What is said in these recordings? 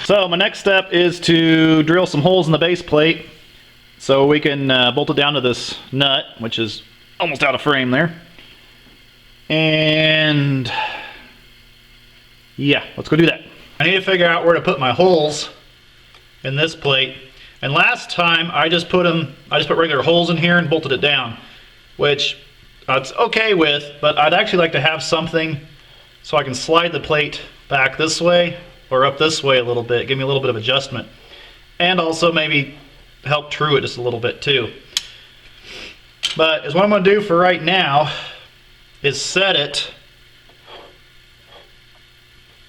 So my next step is to drill some holes in the base plate so we can bolt it down to this nut, which is almost out of frame there. And yeah, let's go do that. I need to figure out where to put my holes in this plate. And last time I just put regular holes in here and bolted it down, which it's okay with, but I'd actually like to have something so I can slide the plate back this way or up this way a little bit, give me a little bit of adjustment, and also maybe help true it just a little bit too. But what I'm going to do for right now is set it,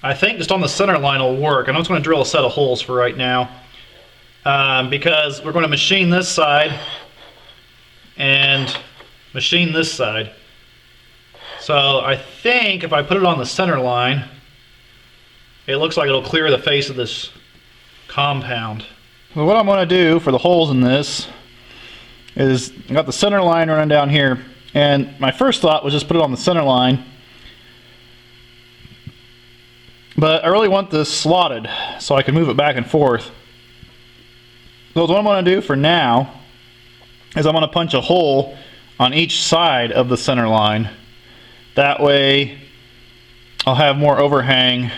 I think just on the center line will work. I'm just going to drill a set of holes for right now, because we're going to machine this side and machine this side. So I think if I put it on the center line, it looks like it'll clear the face of this compound. Well, what I'm going to do for the holes in this is I got the center line running down here, and my first thought was just put it on the center line, but I really want this slotted so I can move it back and forth. So what I'm going to do for now is I'm going to punch a hole on each side of the center line. That way I'll have more overhang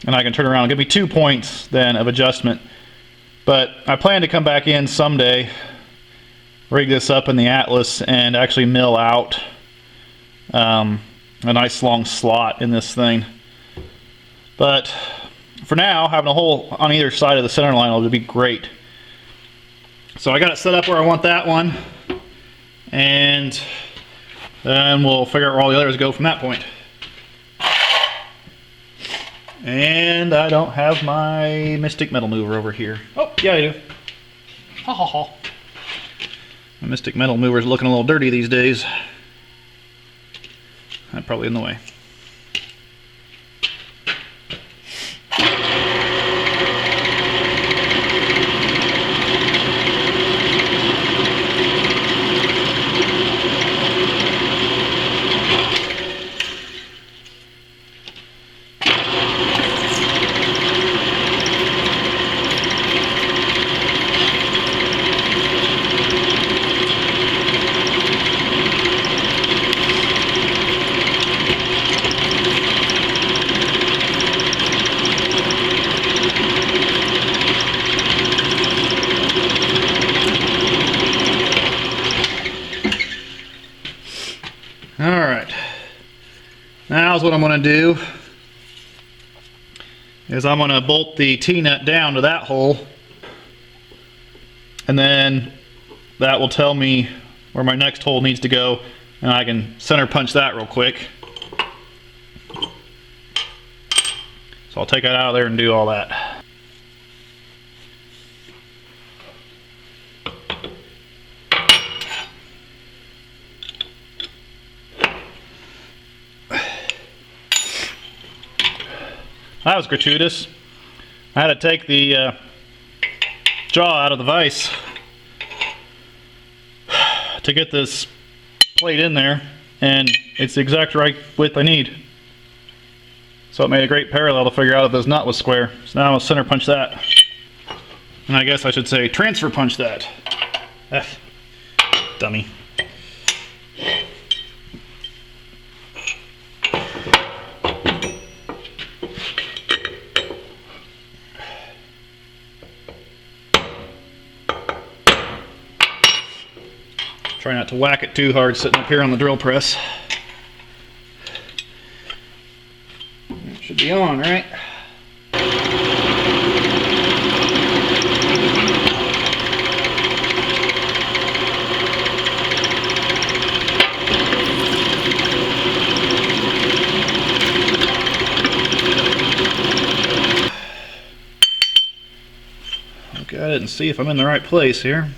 and I can turn around and give me 2 points then of adjustment. But I plan to come back in someday, rig this up in the Atlas, and actually mill out a nice long slot in this thing. But for now, having a hole on either side of the center line will be great. So I got it set up where I want that one, and then we'll figure out where all the others go from that point. And I don't have my Mystic Metal Mover over here. Oh, yeah, I do. Ha ha ha. My Mystic Metal Mover is looking a little dirty these days. I'm probably in the way. Alright, now what I'm going to do is I'm going to bolt the T-nut down to that hole, and then that will tell me where my next hole needs to go, and I can center punch that real quick. So I'll take it out of there and do all that. That was gratuitous. I had to take the jaw out of the vise to get this plate in there, and it's the exact right width I need. So it made a great parallel to figure out if this nut was square. So now I'll center punch that. And I guess I should say transfer punch that. Dummy. Try not to whack it too hard sitting up here on the drill press. It should be on, right? Look at it and see if I'm in the right place here.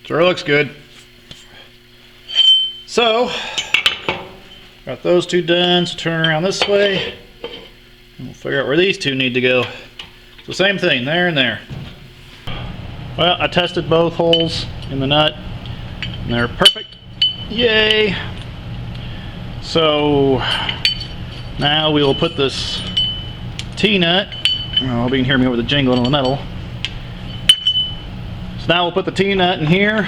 Sure looks good. So, got those two done, so turn around this way, and we'll figure out where these two need to go. So same thing, there and there. Well, I tested both holes in the nut, and they're perfect. Yay! So now we will put this T-nut, I hope you can hear me over the jingling of the metal. So now we'll put the T-nut in here.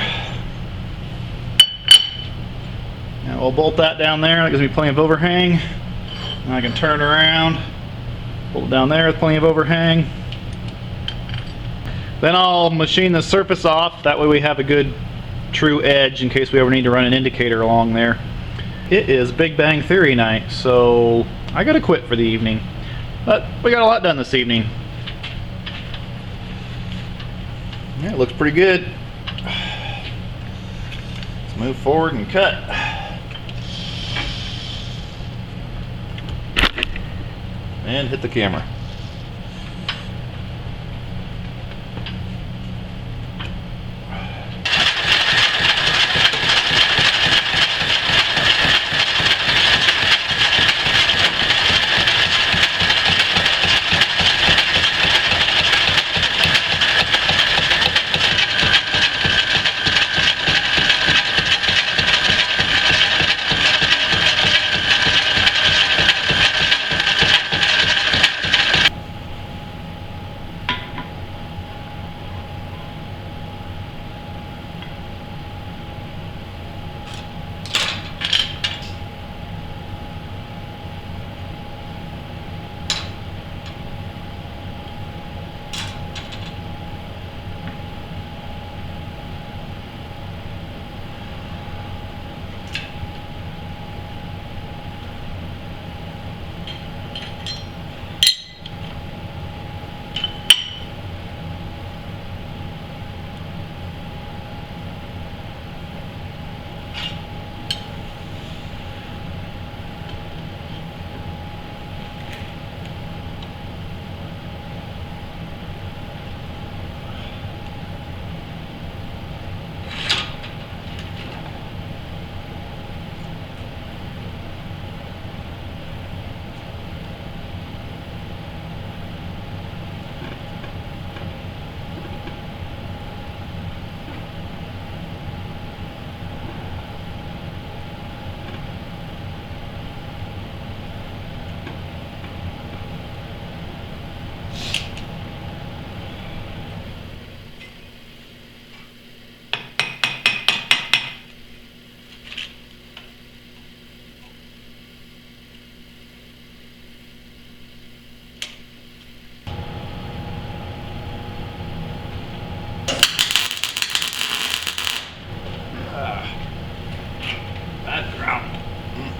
And we'll bolt that down there. That gives me plenty of overhang. And I can turn around, bolt it down there with plenty of overhang. Then I'll machine the surface off. That way we have a good true edge in case we ever need to run an indicator along there. It is Big Bang Theory night, so I gotta quit for the evening. But we got a lot done this evening. Yeah, it looks pretty good. Let's move forward and cut. And hit the camera.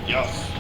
Yes.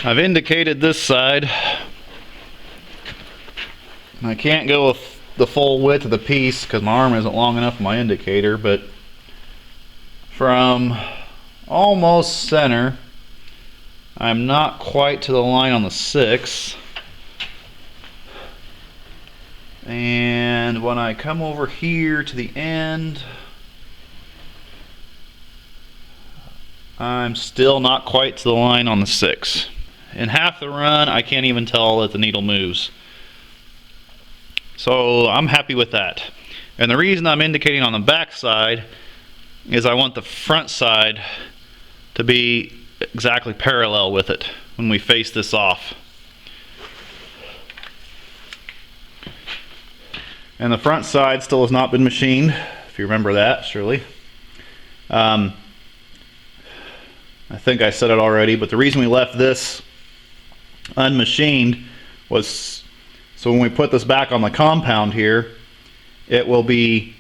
I've indicated this side. I can't go with the full width of the piece because my arm isn't long enough for my indicator, but from almost center, I'm not quite to the line on the 6. And when I come over here to the end, I'm still not quite to the line on the 6. In half the run, I can't even tell that the needle moves. So I'm happy with that. And the reason I'm indicating on the back side is I want the front side to be exactly parallel with it when we face this off. And the front side still has not been machined, if you remember that, surely. I think I said it already, but the reason we left this unmachined was so when we put this back on the compound here, it will be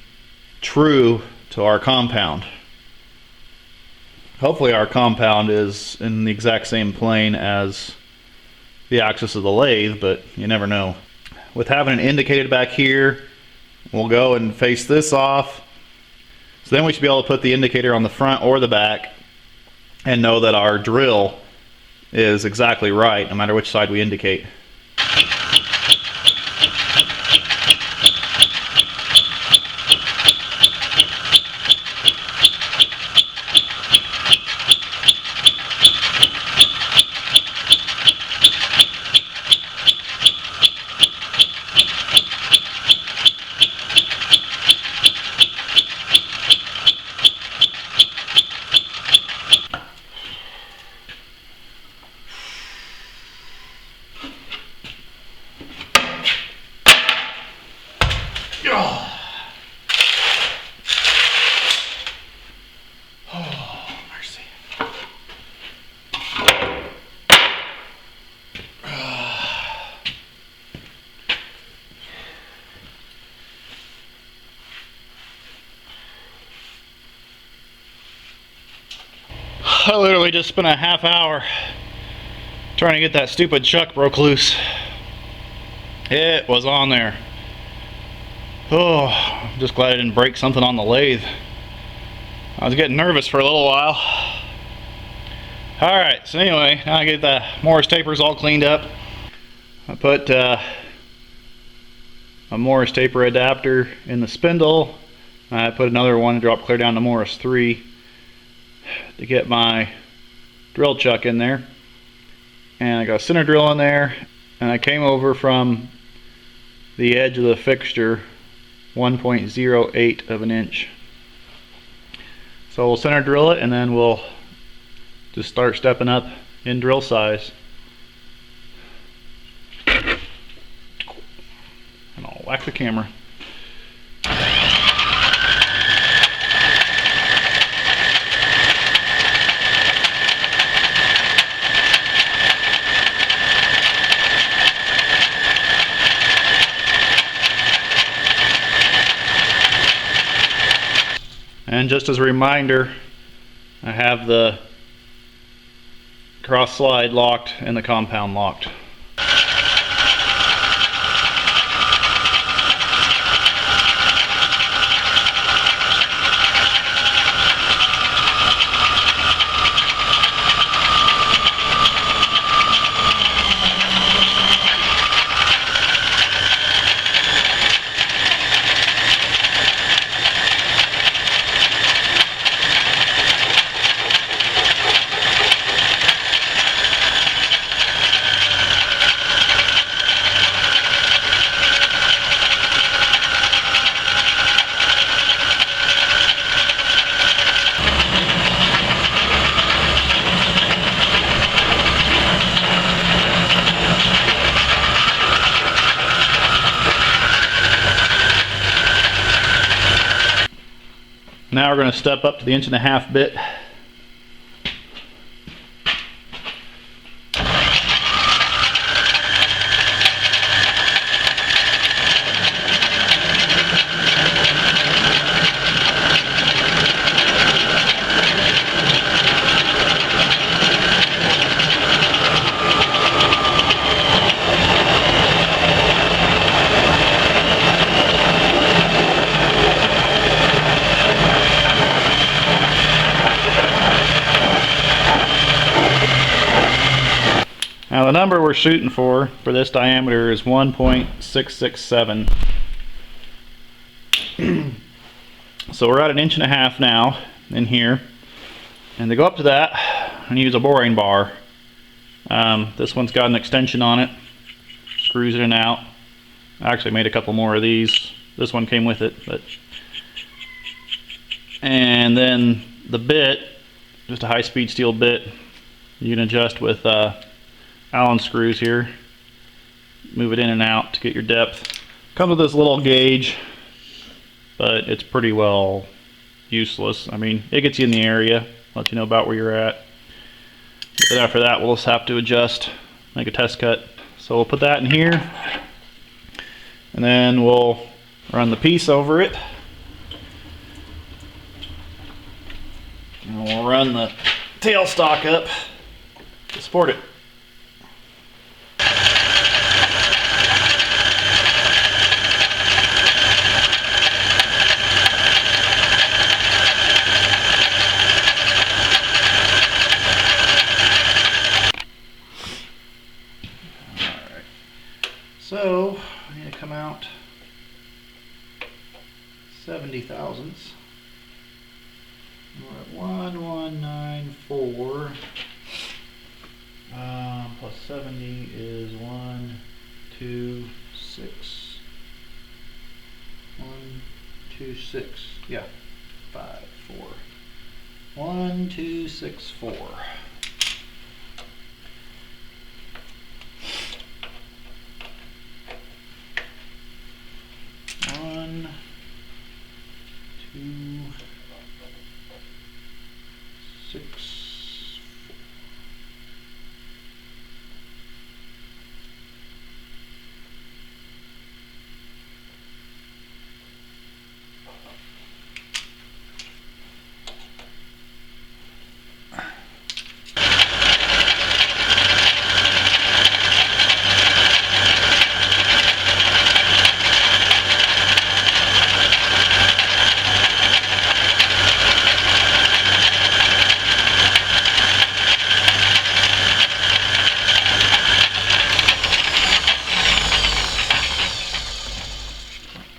true to our compound. Hopefully our compound is in the exact same plane as the axis of the lathe, but you never know. With having it indicated back here, we'll go and face this off. So then we should be able to put the indicator on the front or the back and know that our drill is exactly right no matter which side we indicate. I literally just spent a half hour trying to get that stupid chuck broke loose. It was on there. Oh, I'm just glad I didn't break something on the lathe. I was getting nervous for a little while. Alright, so anyway, now I get the Morris tapers all cleaned up. I put a Morris taper adapter in the spindle. I put another one to drop clear down to Morris 3 to get my drill chuck in there. And I got a center drill in there, and I came over from the edge of the fixture 1.08 of an inch. So we'll center drill it and then we'll just start stepping up in drill size. And I'll whack the camera. And just as a reminder, I have the cross slide locked and the compound locked. Now we're going to step up to the 1.5 bit. Now the number we're shooting for this diameter is 1.667. So we're at 1.5 inches now in here. And to go up to that, I'm going to use a boring bar. This one's got an extension on it. Screws it in and out. I actually made a couple more of these. This one came with it. And then the bit, just a high-speed steel bit, you can adjust with Allen screws here. Move it in and out to get your depth. Comes with this little gauge, but it's pretty well useless. I mean, it gets you in the area, lets you know about where you're at. But after that, we'll just have to adjust, make a test cut. So we'll put that in here, and then we'll run the piece over it. And we'll run the tailstock up to support it. So I need to come out 70 thousandths. We're at 1194. Plus 70 is 1, 2, 6. 1, 2, 6. Yeah, 5, 4. 1, 2, 6, 4. 1, 2, 6, 4.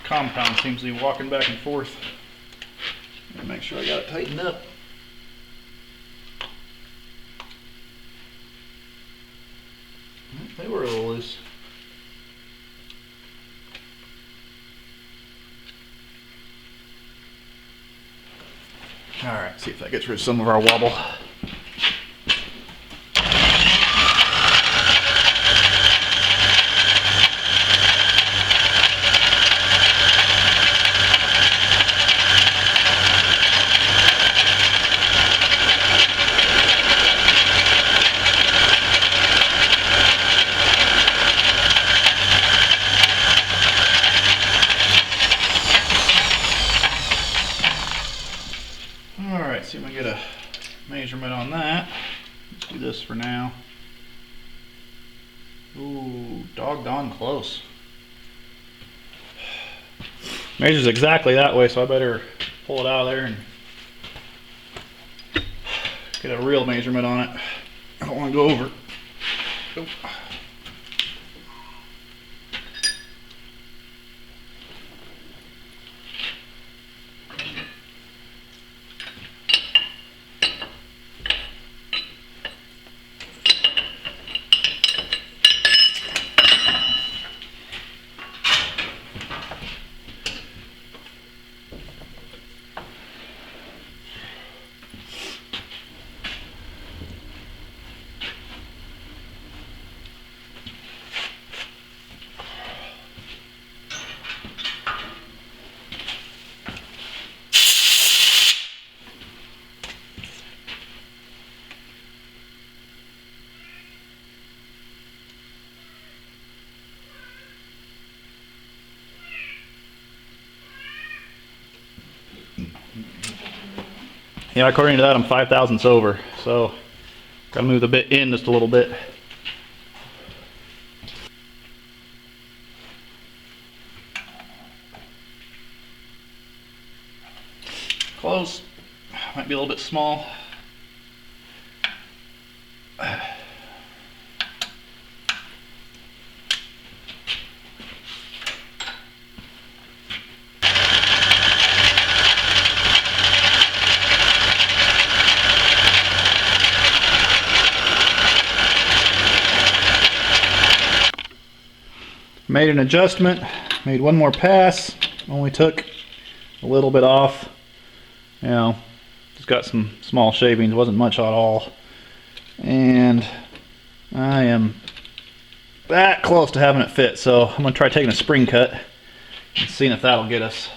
Compound seems to be walking back and forth. Make sure I got it tightened up. They were a little loose. All right, see if that gets rid of some of our wobble. Alright, see if I can get a measurement on that. Let's do this for now. Ooh, doggone close. Measures exactly that way, so I better pull it out of there and get a real measurement on it. I don't want to go over. Nope. Yeah, according to that, I'm 5 thousandths over, so gotta move the bit in just a little bit. Close. Might be a little bit small. Made an adjustment, made one more pass, only took a little bit off. You know, just got some small shavings, wasn't much at all. And I am that close to having it fit, so I'm gonna try taking a spring cut and seeing if that'll get us.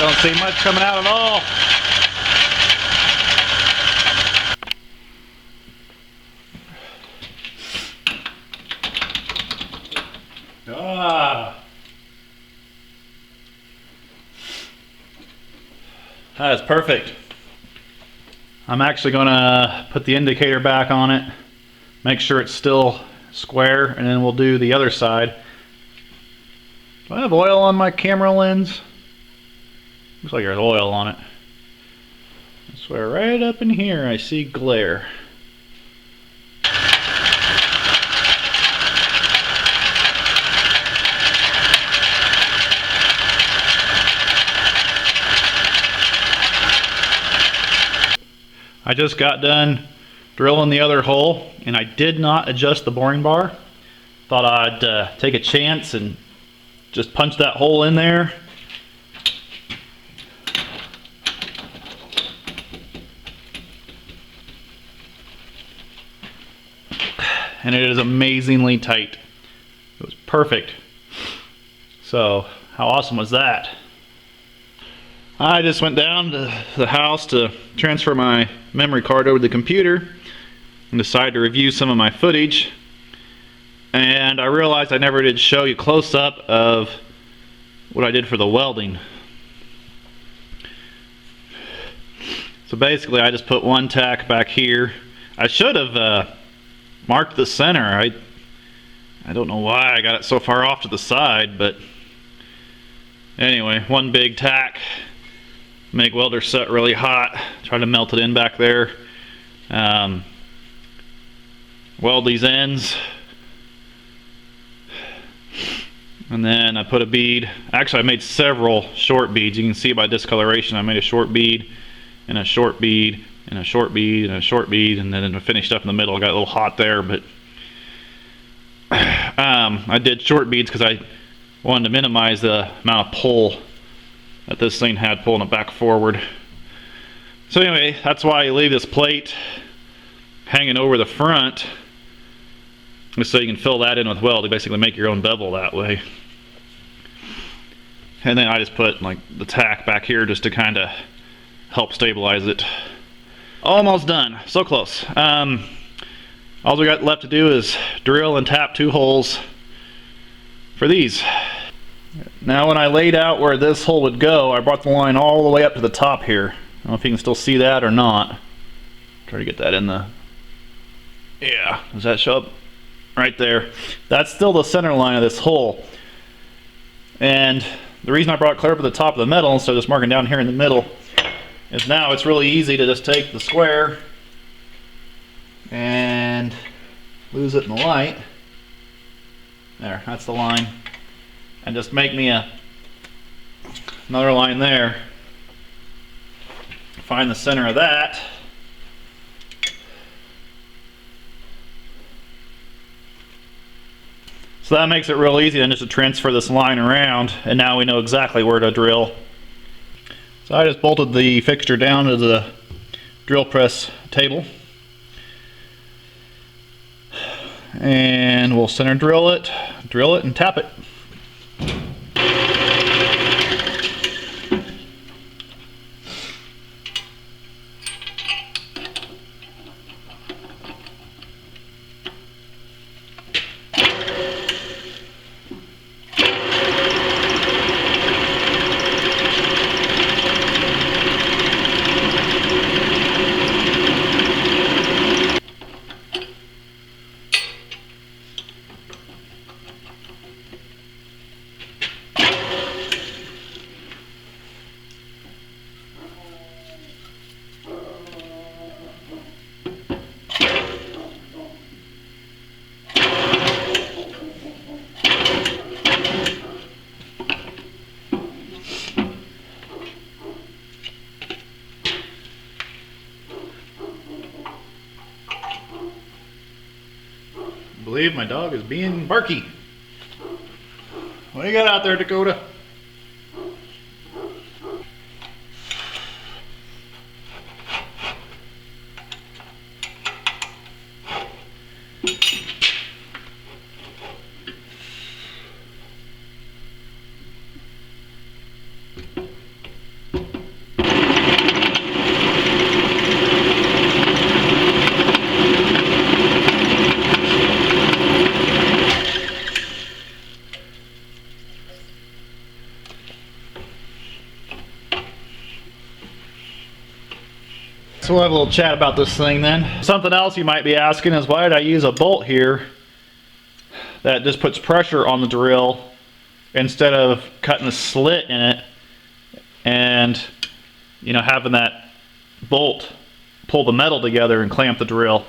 Don't see much coming out at all. That is perfect. I'm actually going to put the indicator back on it, make sure it's still square, and then we'll do the other side. Do I have oil on my camera lens? Looks like there's oil on it. I swear right up in here I see glare. I just got done drilling the other hole and I did not adjust the boring bar. Thought I'd take a chance and just punch that hole in there. And it is amazingly tight. It was perfect. So how awesome was that? I just went down to the house to transfer my memory card over to the computer and decided to review some of my footage. And I realized I never did show you close up of what I did for the welding. So basically I just put one tack back here. I should have marked the center. I don't know why I got it so far off to the side, but anyway, one big tack. Make welder set really hot, try to melt it in back there. Weld these ends, and then I put a bead. Actually I made several short beads. You can see by discoloration I made a short bead and a short bead and a short bead and a short bead, and then I finished up in the middle. I got a little hot there, but I did short beads because I wanted to minimize the amount of pull that this thing had pulling it back forward. So anyway, that's why you leave this plate hanging over the front, just so you can fill that in with weld. You basically make your own bevel that way. And then I just put like the tack back here just to kind of help stabilize it. Almost done, so close. All we got left to do is drill and tap 2 holes for these. Now when I laid out where this hole would go, I brought the line all the way up to the top here. I don't know if you can still see that or not. Try to get that in the... Yeah, does that show up? Right there. That's still the center line of this hole. And the reason I brought it clear up at the top of the metal instead of just marking down here in the middle is now it's really easy to just take the square and lose it in the light. There, that's the line. And just make me another line there. Find the center of that. So that makes it real easy then just to transfer this line around, and now we know exactly where to drill. So I just bolted the fixture down to the drill press table. And we'll center drill it and tap it. I believe my dog is being barky. What do you got out there, Dakota? So we'll have a little chat about this thing then. Something else you might be asking is, why did I use a bolt here that just puts pressure on the drill instead of cutting a slit in it and, you know, having that bolt pull the metal together and clamp the drill?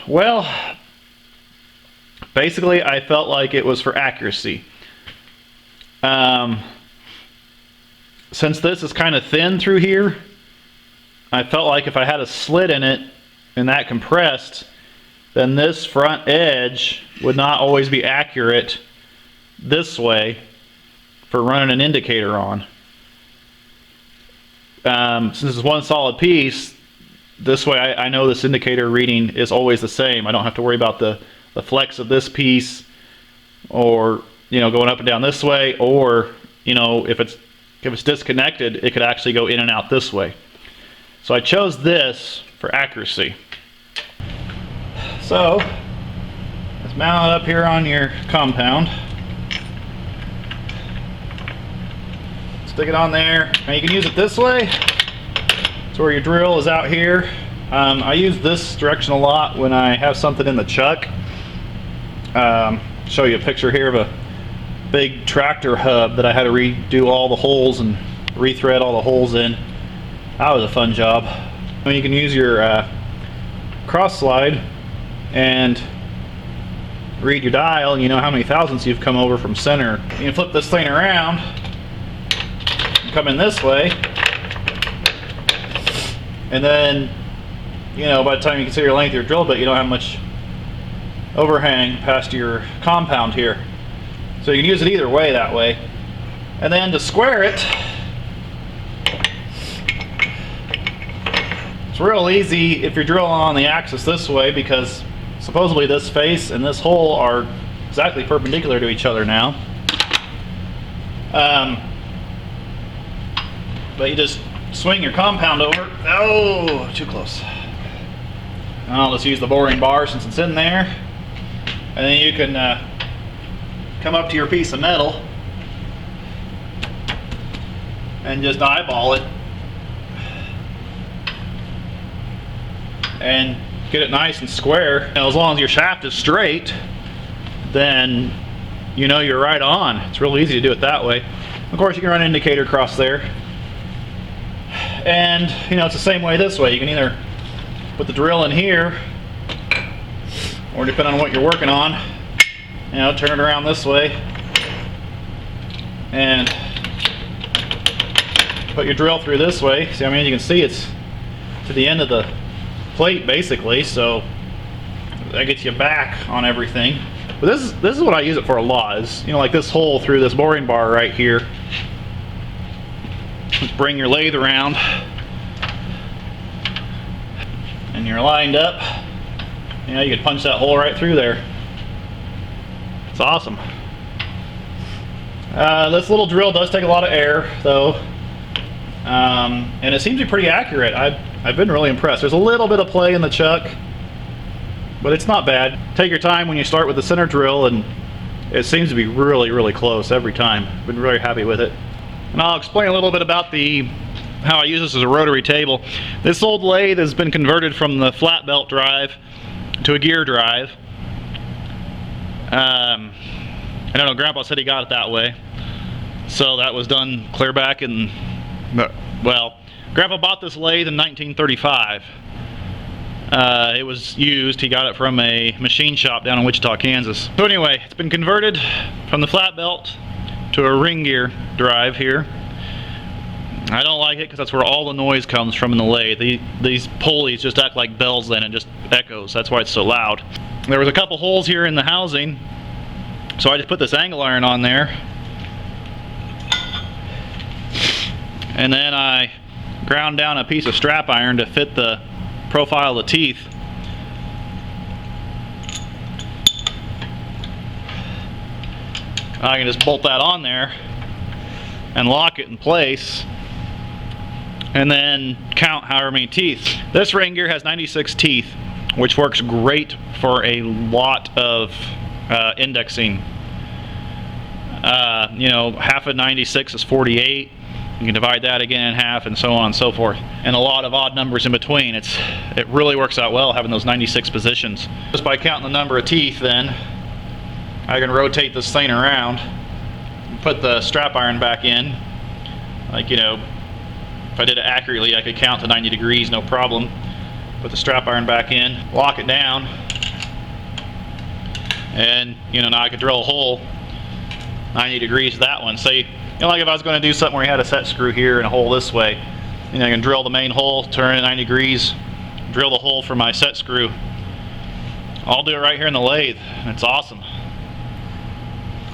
Well, basically I felt like it was for accuracy. Since this is kind of thin through here, I felt like if I had a slit in it and that compressed, then this front edge would not always be accurate this way for running an indicator on. Since it's one solid piece, this way I know this indicator reading is always the same. I don't have to worry about the flex of this piece, or, you know, going up and down this way, or, you know, if it's disconnected, it could actually go in and out this way. So I chose this for accuracy. So let's mount it up here on your compound. Stick it on there. Now you can use it this way. So where your drill is out here. I use this direction a lot when I have something in the chuck. Show you a picture here of a big tractor hub that I had to redo all the holes and rethread all the holes in. That was a fun job. I mean, you can use your cross slide and read your dial, and you know how many thousandths you've come over from center. You can flip this thing around and come in this way, and then, you know, by the time you consider your length of your drill bit, you don't have much overhang past your compound here. So you can use it either way that way. And then to square it, it's real easy if you're drilling on the axis this way, because supposedly this face and this hole are exactly perpendicular to each other now. But you just swing your compound over. Oh, too close. And I'll just use the boring bar since it's in there. And then you can come up to your piece of metal and just eyeball it and get it nice and square. Now, as long as your shaft is straight, then you know you're right on. It's real easy to do it that way. Of course, you can run an indicator across there, and you know, it's the same way this way. You can either put the drill in here, or depending on what you're working on, you know, turn it around this way and put your drill through this way. See, I mean, you can see it's to the end of the plate basically, so that gets you back on everything. But this is what I use it for a lot, is, you know, like this hole through this boring bar right here. Just bring your lathe around and you're lined up. You know, you could punch that hole right through there. It's awesome. This little drill does take a lot of air though, and it seems to be pretty accurate. I've been really impressed. There's a little bit of play in the chuck, but it's not bad. Take your time when you start with the center drill, and it seems to be really, really close every time. Been really happy with it. And I'll explain a little bit about how I use this as a rotary table. This old lathe has been converted from the flat belt drive to a gear drive. I don't know, Grandpa said he got it that way. So that was done clear back in, well, Grandpa bought this lathe in 1935. It was used. He got it from a machine shop down in Wichita, Kansas. So anyway, it's been converted from the flat belt to a ring gear drive here. I don't like it because that's where all the noise comes from in the lathe. These pulleys just act like bells then, and just echoes. That's why it's so loud. There was a couple holes here in the housing, so I just put this angle iron on there, and then I ground down a piece of strap iron to fit the profile of the teeth. I can just bolt that on there and lock it in place, and then count however many teeth. This ring gear has 96 teeth, which works great for a lot of indexing. You know, half of 96 is 48, You can divide that again in half, and so on and so forth. And a lot of odd numbers in between. It really works out well having those 96 positions. Just by counting the number of teeth, then I can rotate this thing around and put the strap iron back in. Like, you know, if I did it accurately, I could count to 90 degrees, no problem. Put the strap iron back in, lock it down, and you know, now I could drill a hole 90 degrees to that one. Say, you know, like if I was going to do something where you had a set screw here and a hole this way, you know, I can drill the main hole, turn it 90 degrees, drill the hole for my set screw. I'll do it right here in the lathe, and it's awesome.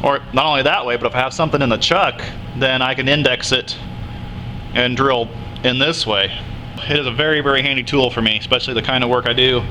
Or not only that way, but if I have something in the chuck, then I can index it and drill in this way. It is a very, very handy tool for me, especially the kind of work I do.